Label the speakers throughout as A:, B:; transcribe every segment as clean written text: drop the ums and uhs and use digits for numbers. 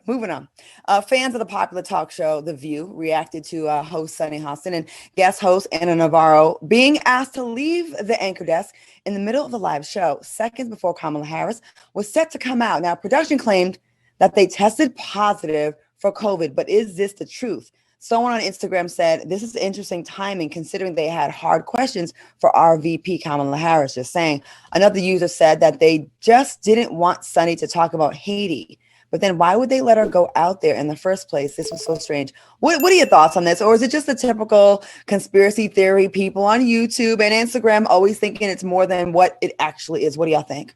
A: moving on. Fans of the popular talk show The View reacted to host Sunny Hostin and guest host Anna Navarro being asked to leave the anchor desk in the middle of the live show, seconds before Kamala Harris was set to come out. Now, production claimed that they tested positive for COVID, but is this the truth? Someone on Instagram said, this is interesting timing considering they had hard questions for our VP Kamala Harris, just saying. Another user said that they just didn't want Sunny to talk about Haiti. But then why would they let her go out there in the first place? This was so strange. What are your thoughts on this? Or is it just the typical conspiracy theory people on YouTube and Instagram always thinking it's more than what it actually is? What do y'all think?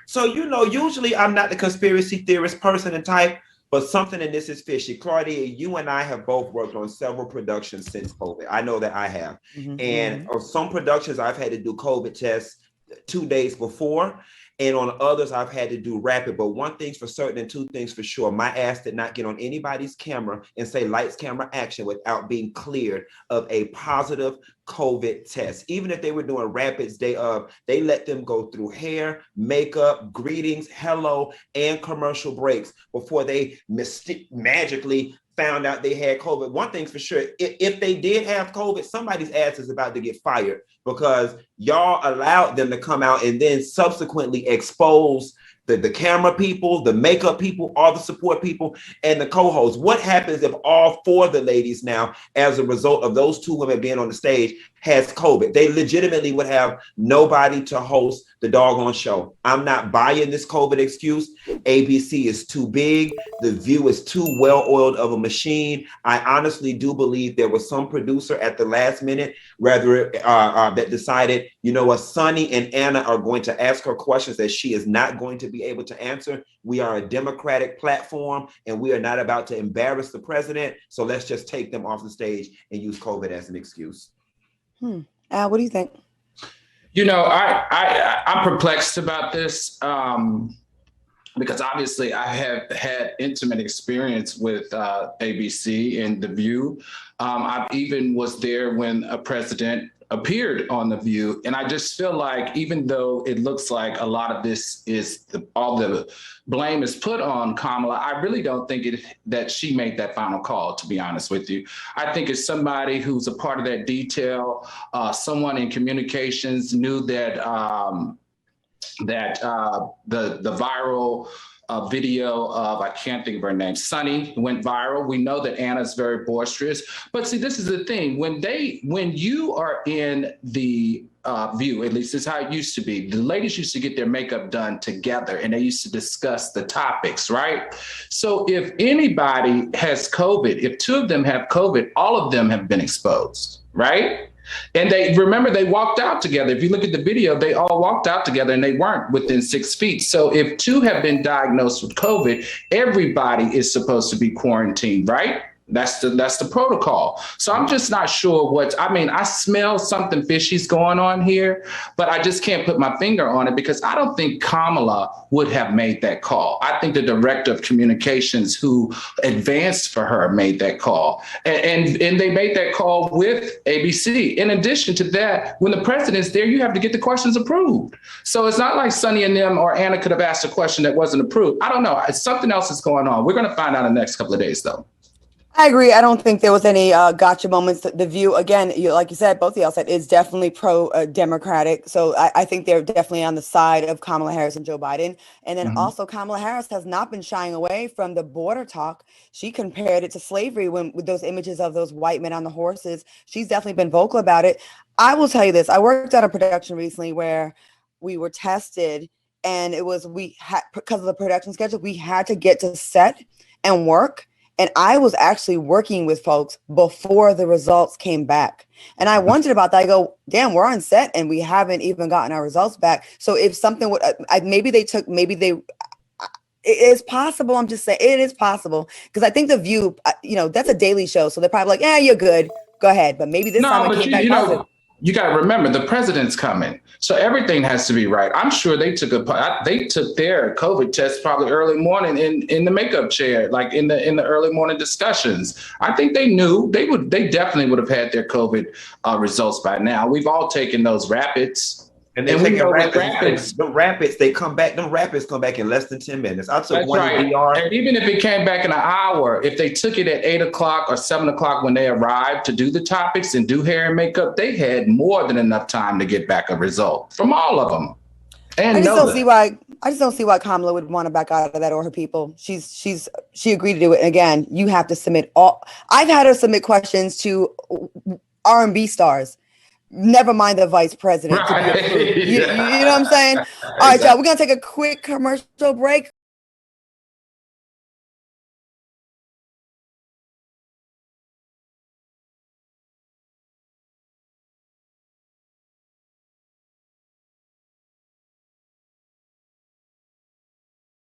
B: So, usually I'm not the conspiracy theorist person and type, but something in this is fishy. Claudia, you and I have both worked on several productions since COVID. I know that I have. And on some productions, I've had to do COVID tests 2 days before. And on others, I've had to do rapid. But one thing's for certain and two things for sure. My ass did not get on anybody's camera and say lights, camera, action without being cleared of a positive COVID test. Even if they were doing rapids day of, they let them go through hair, makeup, greetings, hello, and commercial breaks before they magically found out they had COVID. One thing's for sure, if they did have COVID, somebody's ass is about to get fired because y'all allowed them to come out and then subsequently expose the camera people, the makeup people, all the support people, and the co-hosts. What happens if all four of the ladies now, as a result of those two women being on the stage, has COVID? They legitimately would have nobody to host the doggone show. I'm not buying this COVID excuse. ABC is too big. The View is too well-oiled of a machine. I honestly do believe there was some producer at the last minute, that decided, you know what, Sunny and Anna are going to ask her questions that she is not going to be able to answer. We are a democratic platform and we are not about to embarrass the president. So let's just take them off the stage and use COVID as an excuse.
A: Al, what do you think?
C: You know, I'm perplexed about this because obviously I have had intimate experience with ABC and The View. I even was there when a president appeared on The View. And I just feel like even though it looks like a lot of this is all the blame is put on Kamala, I really don't think that she made that final call, to be honest with you. I think it's somebody who's a part of that detail, someone in communications knew that the viral video of, I can't think of her name, Sunny, went viral. We know that Anna's very boisterous, but see, this is the thing. When you are in the View, at least this is how it used to be, the ladies used to get their makeup done together and they used to discuss the topics, right? So if anybody has COVID, if two of them have COVID, all of them have been exposed, right? And they walked out together. If you look at the video, they all walked out together and they weren't within 6 feet. So if two have been diagnosed with COVID, everybody is supposed to be quarantined, right? That's the protocol. So I'm just not sure I smell something fishy's going on here, but I just can't put my finger on it because I don't think Kamala would have made that call. I think the director of communications who advanced for her made that call. And they made that call with ABC. In addition to that, when the president's there, you have to get the questions approved. So it's not like Sunny and them or Anna could have asked a question that wasn't approved. I don't know. Something else is going on. We're going to find out in the next couple of days, though.
A: I agree. I don't think there was any gotcha moments. The View, again, like you said, both of y'all said, is definitely pro-Democratic. So I think they're definitely on the side of Kamala Harris and Joe Biden. And then also Kamala Harris has not been shying away from the border talk. She compared it to slavery with those images of those white men on the horses. She's definitely been vocal about it. I will tell you this. I worked on a production recently where we were tested and because of the production schedule, we had to get to set and work. And I was actually working with folks before the results came back. And I wondered about that. I go, damn, we're on set and we haven't even gotten our results back. So if something would, it is possible. I'm just saying it is possible. Because I think The View, that's a daily show. So they're probably like, yeah, you're good. Go ahead. But maybe this time it came back positive.
C: You got to remember the president's coming. So everything has to be right. I'm sure they took their COVID test probably early morning in the makeup chair, like in the early morning discussions. I think they knew they definitely would have had their COVID results by now. We've all taken those rapids.
B: And they take rapids. The rapids, they come back. Them rapids come back in less than 10 minutes. I took one in DR.
C: And even if it came back in an hour, if they took it at 8 o'clock or 7 o'clock when they arrived to do the topics and do hair and makeup, they had more than enough time to get back a result from all of them. And
A: I just don't see why Kamala would want to back out of that, or her people. She agreed to do it. And again, you have to submit all. I've had her submit questions to R&B stars. Never mind the vice president.
C: Right.
A: You know what I'm saying? All right, y'all, we're going to take a quick commercial break.